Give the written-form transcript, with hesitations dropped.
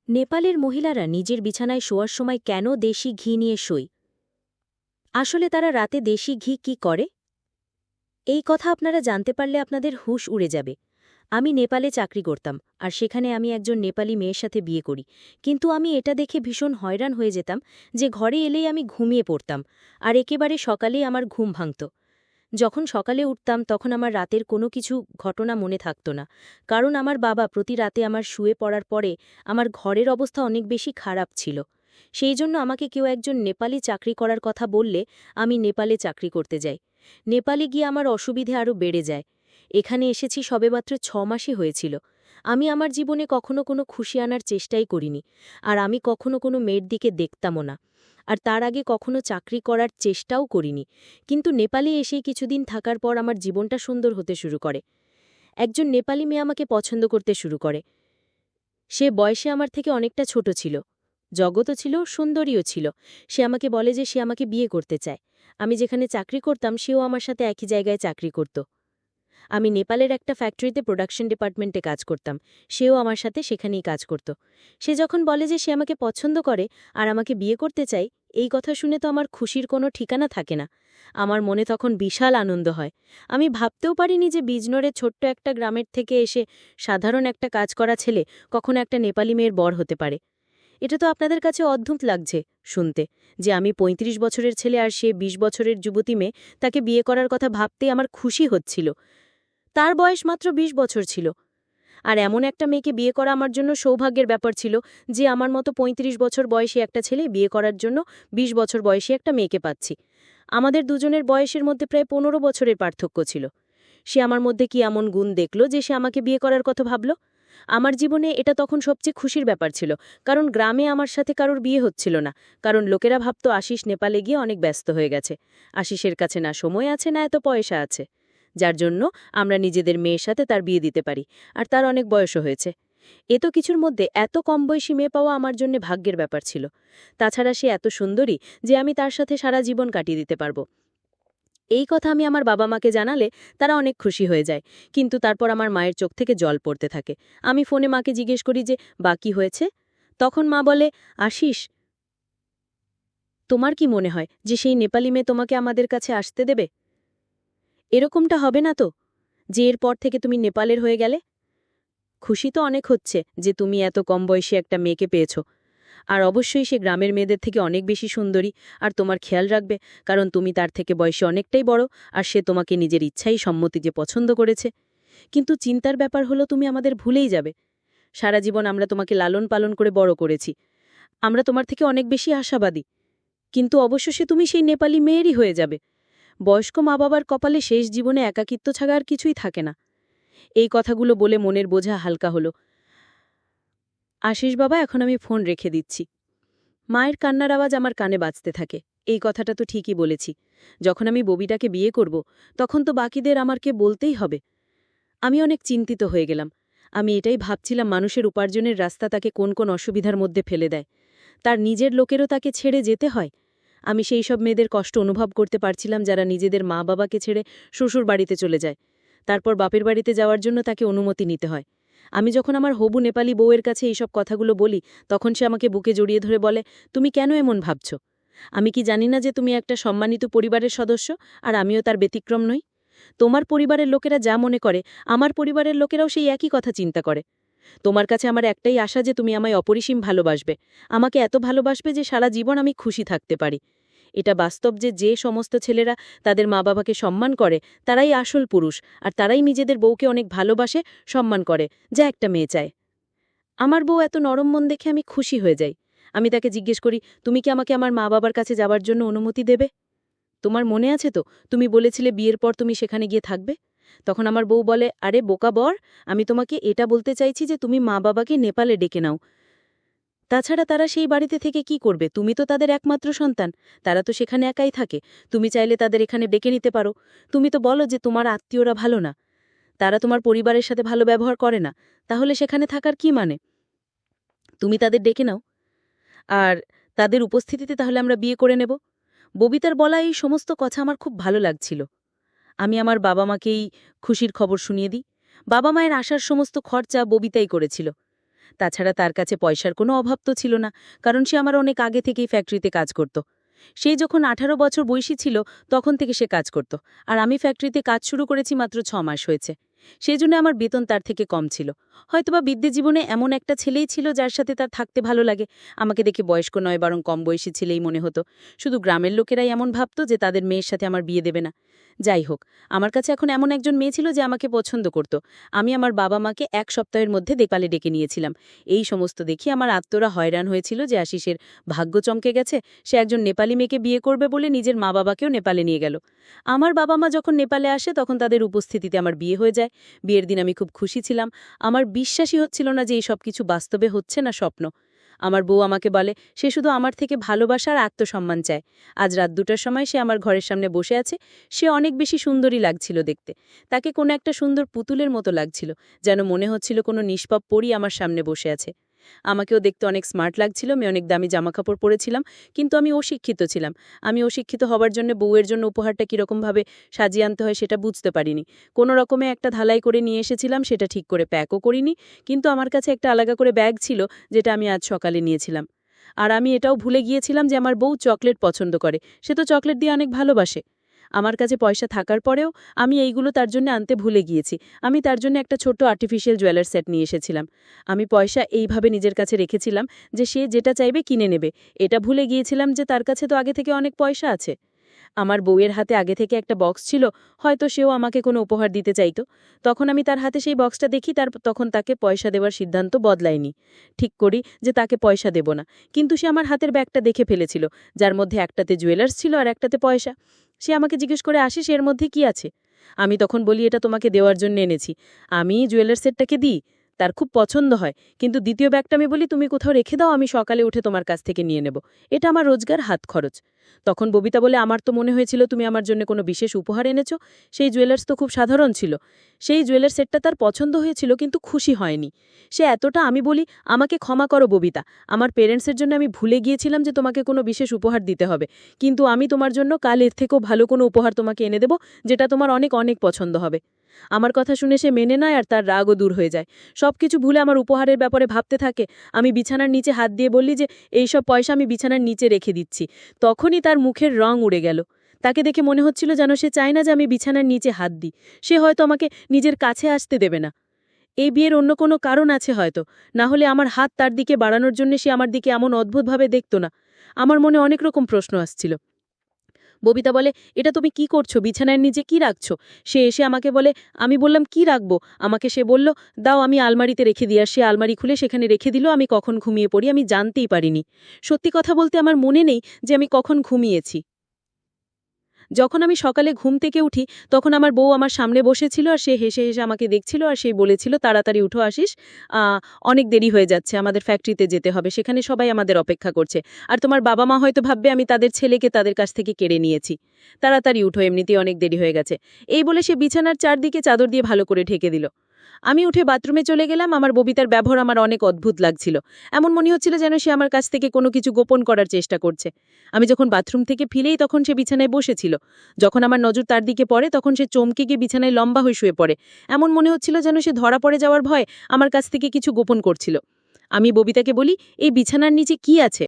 নেপালের মহিলারা নিজের বিছানায় শোয়ার সময় কেন দেশি ঘি নিয়ে শোয়? আসলে তারা রাতে দেশি ঘি কি করে? এই কথা আপনারা জানতে পারলে আপনাদের হুঁশ উড়ে যাবে। আমি নেপালে চাকরি করতাম, আর সেখানে আমি একজন নেপালি মেয়ের সাথে বিয়ে করি। কিন্তু আমি এটা দেখে ভীষণ হয়রান হয়ে যেতাম যে ঘরে এলেই আমি ঘুমিয়ে পড়তাম, আর একেবারে সকালেই আমার ঘুম ভাঙত। যখন সকালে উঠতাম তখন আমার রাতের কোনো কিছু ঘটনা মনে থাকত না, কারণ আমার বাবা প্রতি রাতে আমার শুয়ে পড়ার পরে আমার ঘরের অবস্থা অনেক বেশি খারাপ ছিল। সেই জন্য আমাকে কেউ একজন নেপালি চাকরি করার কথা বললে আমি নেপালে চাকরি করতে যাই। নেপালে গিয়ে আমার অসুবিধে আরও বেড়ে যায়। এখানে এসেছি সবেমাত্র ৬ মাসই হয়েছিল। আমি আমার জীবনে কখনো কোনো খুশি আনার চেষ্টাই করিনি, আর আমি কখনো কোনো মেয়ের দিকে দেখতামও না। আর তার আগে কখনো চাকরি করার চেষ্টাও করিনি। কিন্তু নেপালে এসেই কিছুদিন থাকার পর আমার জীবনটা সুন্দর হতে শুরু করে। একজন নেপালি মেয়ে আমাকে পছন্দ করতে শুরু করে। সে বয়সে আমার থেকে অনেকটা ছোট ছিল, জগতও ছিল, সুন্দরীও ছিল। সে আমাকে বলে যে সে আমাকে বিয়ে করতে চায়। আমি যেখানে চাকরি করতাম সেও আমার সাথে একই জায়গায় চাকরি করত। আমি নেপালের একটা ফ্যাক্টরিতে প্রোডাকশন ডিপার্টমেন্টে কাজ করতাম। সেও আমার সাথে সেখানেই কাজ করত। সে যখন বলে যে সে আমাকে পছন্দ করে আর আমাকে বিয়ে করতে চায়, এই কথা শুনে তো আমার খুশির কোনো ঠিকানা থাকে না। আমার মনে তখন বিশাল আনন্দ হয়। আমি ভাবতেও পারিনি যে বিজনোরের ছোট্ট একটা গ্রামের থেকে এসে সাধারণ একটা কাজ করা ছেলে কখনো একটা নেপালি মেয়ের বর হতে পারে। এটা তো আপনাদের কাছে অদ্ভুত লাগছে শুনতে, যে আমি ৩৫ বছরের ছেলে আর সে ২০ বছরের যুবতী মেয়ে, তাকে বিয়ে করার কথা ভাবতেই আমার খুশি হচ্ছিল। তার বয়স মাত্র ২০ বছর ছিল। আর এমন একটা মেয়েকে বিয়ে করা আমার জন্য সৌভাগ্যের ব্যাপার ছিল, যে আমার মতো ৩৫ বছর বয়সী একটা ছেলে বিয়ে করার জন্য ২০ বছর বয়সী একটা মেয়েকে পাচ্ছি। আমাদের দুজনের বয়সের মধ্যে প্রায় ১৫ বছরের পার্থক্য ছিল। সে আমার মধ্যে কি এমন গুণ দেখল যে সে আমাকে বিয়ে করার কথা ভাবল? আমার জীবনে এটা তখন সবচেয়ে খুশির ব্যাপার ছিল, কারণ গ্রামে আমার সাথে কারোর বিয়ে হচ্ছিল না। কারণ লোকেরা ভাবত আশিস নেপালে গিয়ে অনেক ব্যস্ত হয়ে গেছে, আশিসের কাছে না সময় আছে না এত পয়সা আছে, যার জন্য আমরা নিজেদের মেয়ের সাথে তার বিয়ে দিতে পারি, আর তার অনেক বয়সও হয়েছে। এত কিছুর মধ্যে এত কম বয়সী মেয়ে পাওয়া আমার জন্য ভাগ্যের ব্যাপার ছিল। তাছাড়া সে এত সুন্দরী যে আমি তার সাথে সারা জীবন কাটিয়ে দিতে পারব। এই কথা আমি আমার বাবা মাকে জানালে তারা অনেক খুশি হয়ে যায়। কিন্তু তারপর আমার মায়ের চোখ থেকে জল পড়তে থাকে। আমি ফোনে মাকে জিজ্ঞেস করি যে বাকি হয়েছে। তখন মা বলে, আশিস, তোমার কি মনে হয় যে সেই নেপালি মেয়ে তোমাকে আমাদের কাছে আসতে দেবে? এরকমটা হবে না তো, যে এরপর থেকে তুমি নেপালের হয়ে গেলে? খুশি তো অনেক হচ্ছে যে তুমি এত কম বয়সী একটা মেয়েকে পেয়েছ। আর অবশ্যই সে গ্রামের মেয়েদের থেকে অনেক বেশি সুন্দরী, আর তোমার খেয়াল রাখবে, কারণ তুমি তার থেকে বয়সে অনেকটাই বড়, আর সে তোমাকে নিজের ইচ্ছাই সম্মতি যে পছন্দ করেছে। কিন্তু চিন্তার ব্যাপার হলো তুমি আমাদের ভুলেই যাবে। সারা জীবন আমরা তোমাকে লালন পালন করে বড় করেছি। আমরা তোমার থেকে অনেক বেশি আশাবাদী। কিন্তু অবশেষে তুমি সেই নেপালি মেয়েরই হয়ে যাবে। বয়স্ক মা বাবার কপালে শেষ জীবনে একাকিত্ব ছাড়া আর কিছুই থাকে না। এই কথাগুলো বলে মনের বোঝা হালকা হলো। আশিস বাবা, এখন আমি ফোন রেখে দিচ্ছি। মায়ের কান্নার আওয়াজ আমার কানে বাজতে থাকে। এই কথাটা তো ঠিকই বলেছি। যখন আমি ববিটাকে বিয়ে করব, তখন তো বাকিদের আমারকে বলতেই হবে। আমি অনেক চিন্তিত হয়ে গেলাম। আমি এটাই ভাবছিলাম, মানুষের উপার্জনের রাস্তা তাকে কোন কোন অসুবিধার মধ্যে ফেলে দেয়। তার নিজের লোকেরও তাকে ছেড়ে যেতে হয়। আমি সেই সব মেয়েদের কষ্ট অনুভব করতে পারছিলাম যারা নিজেদের মা বাবাকে ছেড়ে শ্বশুর বাড়িতে চলে যায়। তারপর বাপের বাড়িতে যাওয়ার জন্য তাকে অনুমতি নিতে হয়। আমি যখন আমার হবু নেপালি বউয়ের কাছে এইসব কথাগুলো বলি, তখন সে আমাকে বুকে জড়িয়ে ধরে বলে, তুমি কেন এমন ভাবছ? আমি কি জানি না যে তুমি একটা সম্মানিত পরিবারের সদস্য, আর আমিও তার ব্যতিক্রম নই? তোমার পরিবারের লোকেরা যা মনে করে, আমার পরিবারের লোকেরাও সেই একই কথা চিন্তা করে। তোমার কাছে আমার একটাই আশা যে তুমি আমায় অপরিসীম ভালোবাসবে, আমাকে এত ভালোবাসবে যে সারা জীবন আমি খুশি থাকতে পারি। এটা বাস্তব যে যে সমস্ত ছেলেরা তাদের মা বাবাকে সম্মান করে, তারাই আসল পুরুষ, আর তারাই নিজেদের বউকে অনেক ভালোবাসে, সম্মান করে, যা একটা মেয়ে চায়। আমার বউ এত নরম মন দেখে আমি খুশি হয়ে যাই। আমি তাকে জিজ্ঞেস করি, তুমি কি আমাকে আমার মা বাবার কাছে যাবার জন্য অনুমতি দেবে? তোমার মনে আছে তো, তুমি বলেছিলে বিয়ের পর তুমি সেখানে গিয়ে থাকবে? তখন আমার বউ বলে, আরে বোকা বর, আমি তোমাকে এটা বলতে চাইছি যে তুমি মা বাবাকে নেপালে ডেকে নাও। তাছাড়া তারা সেই বাড়িতে থেকে কি করবে? তুমি তো তাদের একমাত্র সন্তান। তারা তো সেখানে একাই থাকে। তুমি চাইলে তাদের এখানে ডেকে নিতে পারো। তুমি তো বলো যে তোমার আত্মীয়রা ভালো না, তারা তোমার পরিবারের সাথে ভালো ব্যবহার করে না। তাহলে সেখানে থাকার কি মানে? তুমি তাদের ডেকে নাও, আর তাদের উপস্থিতিতে তাহলে আমরা বিয়ে করে নেব। ববিতার বলা এই সমস্ত কথা আমার খুব ভালো লাগছিল। আমি আমার বাবা মাকেই খুশির খবর শুনিয়ে দিই। বাবা মায়ের আসার সমস্ত খরচা ববিতাই করেছিল। তাছাড়া তার কাছে পয়সার কোনো অভাব তো ছিল না, কারণ সে আমার অনেক আগে থেকেই ফ্যাক্টরিতে কাজ করত। সেই যখন 18 বছর বয়সী ছিল তখন থেকে সে কাজ করত, আর আমি ফ্যাক্টরিতে কাজ শুরু করেছি মাত্র 6 মাস হয়েছে। সেই জন্য আমার বেতন তার থেকে কম ছিল। হয়তোবা বিদ্যে জীবনে এমন একটা ছেলেই ছিল যার সাথে তার থাকতে ভালো লাগে। আমাকে দেখে বয়স্ক নয়, বরং কম বয়সী ছেলেই মনে হতো। শুধু গ্রামের লোকেরাই এমন ভাবত যে তাদের মেয়ের সাথে আমার বিয়ে দেবে না। যাই হোক, আমার কাছে এখন এমন একজন মেয়ে ছিল যে আমাকে পছন্দ করত। আমি আমার বাবা মাকে 1 সপ্তাহের মধ্যে নেপালে ডেকে নিয়েছিলাম। এই সমস্ত দেখি আমার আত্মরা হয়রান হয়েছিল যে আশিসের ভাগ্য চমকে গেছে, সে একজন নেপালি মেয়েকে বিয়ে করবে বলে নিজের মা বাবাকেও নেপালে নিয়ে গেল। আমার বাবা মা যখন নেপালে আসে তখন তাদের উপস্থিতিতে আমার বিয়ে হয়ে যায়। বিয়ের দিন আমি খুব খুশি ছিলাম। আমার বিশ্বাসই হচ্ছিল না যে এই সব কিছু বাস্তবে হচ্ছে না স্বপ্ন। আমার বউ আমাকে বলে সে শুধু আমার থেকে ভালোবাসা আর আত্মসম্মান চায়। আজ রাত 2টার সময় সে আমার ঘরের সামনে বসে আছে। সে অনেক বেশি সুন্দরী লাগছিল দেখতে। তাকে কোনো একটা সুন্দর পুতুলের মতো লাগছিল, যেন মনে হচ্ছিল কোনো নিষ্পাপ পরী আমার সামনে বসে আছে। আমাকেও দেখতে অনেক স্মার্ট লাগছিল, আমি অনেক দামি জামাকাপড় পরেছিলাম, কিন্তু আমি অশিক্ষিত ছিলাম। আমি অশিক্ষিত হবার জন্য বউয়ের জন্য উপহারটা কীরকমভাবে সাজিয়ে আনতে হয় সেটা বুঝতে পারিনি। কোনো রকমে একটা ধালাই করে নিয়ে এসেছিলাম, সেটা ঠিক করে প্যাকও করিনি, কিন্তু আমার কাছে একটা আলাদা করে ব্যাগ ছিল যেটা আমি আজ সকালে নিয়েছিলাম। আর আমি এটাও ভুলে গিয়েছিলাম যে আমার বউ চকলেট পছন্দ করে, সে তো চকলেট দিয়ে অনেক ভালোবাসে। আমার কাছে পয়সা থাকার পরেও আমি এইগুলো তার জন্য আনতে ভুলে গিয়েছি। আমি তার জন্য একটা ছোট্ট আর্টিফিশিয়াল জুয়েলার সেট নিয়ে এসেছিলাম। আমি পয়সা এইভাবে নিজের কাছে রেখেছিলাম যে সে যেটা চাইবে কিনে নেবে। এটা ভুলে গিয়েছিলাম যে তার কাছে তো আগে থেকে অনেক পয়সা আছে। আমার বউয়ের হাতে আগে থেকে একটা বক্স ছিল, হয়তো সেও আমাকে কোনো উপহার দিতে চাইতো। তখন আমি তার হাতে সেই বক্সটা দেখি, তখন তাকে পয়সা দেওয়ার সিদ্ধান্ত বদলায়নি। ঠিক করি যে তাকে পয়সা দেব না, কিন্তু সে আমার হাতের ব্যাগটা দেখে ফেলেছিল, যার মধ্যে একটাতে জুয়েলার্স ছিল আর একটাতে পয়সা। সে আমাকে জিজ্ঞেস করে, আসিস এর মধ্যে কি আছে? আমি তখন বলি, এটা তোমাকে দেওয়ার জন্য এনেছি। আমি জুয়েলার সেটটাকে দিই, তার খুব পছন্দ হয়, কিন্তু দ্বিতীয় ব্যাগটা আমি বলি তুমি কোথাও রেখে দাও, আমি সকালে উঠে তোমার কাছ থেকে নিয়ে নেব। এটা আমার রোজগার, হাত খরচ। তখন ববিতা বলে, আমার তো মনে হয়েছিল তুমি আমার জন্য কোনো বিশেষ উপহার এনেছো। সেই জুয়েলার্স তো খুব সাধারণ ছিল। সেই জুয়েলার সেটটা তার পছন্দ হয়েছিল, কিন্তু খুশি হয়নি সে এতটা। আমি বলি, আমাকে ক্ষমা করো ববিতা, আমার পেরেন্টসের জন্য আমি ভুলে গিয়েছিলাম যে তোমাকে কোনো বিশেষ উপহার দিতে হবে, কিন্তু আমি তোমার জন্য কাল এর থেকেও ভালো কোনো উপহার তোমাকে এনে দেব, যেটা তোমার অনেক অনেক পছন্দ হবে। আমার কথা শুনে সে মেনে নেয় আর তার রাগও দূর হয়ে যায়। সবকিছু ভুলে আমার উপহারের ব্যাপারে ভাবতে থাকে। আমি বিছানার নিচে হাত দিয়ে বললি যে এইসব পয়সা আমি বিছানার নিচে রেখে দিচ্ছি। তখনই তার মুখের রং উড়ে গেল। তাকে দেখে মনে হচ্ছিল যেন সে চায় না যে আমি বিছানার নিচে হাত দিই। সে হয়তো আমাকে নিজের কাছে আসতে দেবে না। এই বিয়ের অন্য কোনো কারণ আছে হয়তো, না হলে আমার হাত তার দিকে বাড়ানোর জন্য সে আমার দিকে এমন অদ্ভুতভাবে দেখত না। আমার মনে অনেক রকম প্রশ্ন আসছিল। ববিতা বলে, এটা তুমি কি করছো, বিছানার নিচে কি রাখছো? সে এসে আমাকে বলে, আমি বললাম কি রাখবো? আমাকে সে বলল, দাও আমি আলমারিতে রেখে দিই। আর সে আলমারি খুলে সেখানে রেখে দিল। আমি কখন ঘুমিয়ে পড়ি আমি জানতেই পারিনি। সত্যি কথা বলতে আমার মনে নেই যে আমি কখন ঘুমিয়েছি। যখন আমি সকালে ঘুম থেকে উঠি তখন আমার বউ আমার সামনে বসেছিল, আর সে হেসে হেসে আমাকে দেখছিল, আর সে বলেছিল, তাড়াতাড়ি উঠো আসিস, অনেক দেরি হয়ে যাচ্ছে, আমাদের ফ্যাক্টরিতে যেতে হবে, সেখানে সবাই আমাদের অপেক্ষা করছে। আর তোমার বাবা মা হয়তো ভাববে আমি তাদের ছেলেকে তাদের কাছ থেকে কেড়ে নিয়েছি। তাড়াতাড়ি উঠো, এমনিতেই অনেক দেরি হয়ে গেছে। এই বলে সে বিছানার চারদিকে চাদর দিয়ে ভালো করে ঢেকে দিল। আমি উঠে বাথরুমে চলে গেলাম। আমার ববিতার ব্যবহার আমার অনেক অদ্ভুত লাগছিল। এমন মনে হচ্ছিল যেন সে আমার কাছ থেকে কোনো কিছু গোপন করার চেষ্টা করছে। আমি যখন বাথরুম থেকে ফিরেই তখন সে বিছানায় বসেছিল। যখন আমার নজর তার দিকে পড়ে তখন সে চমকে গিয়ে বিছানায় লম্বা হয়ে শুয়ে পড়ে। এমন মনে হচ্ছিল যেন সে ধরা পড়ে যাওয়ার ভয় আমার কাছ থেকে কিছু গোপন করছিল। আমি ববিতাকে বলি, এই বিছানার নিচে কি আছে?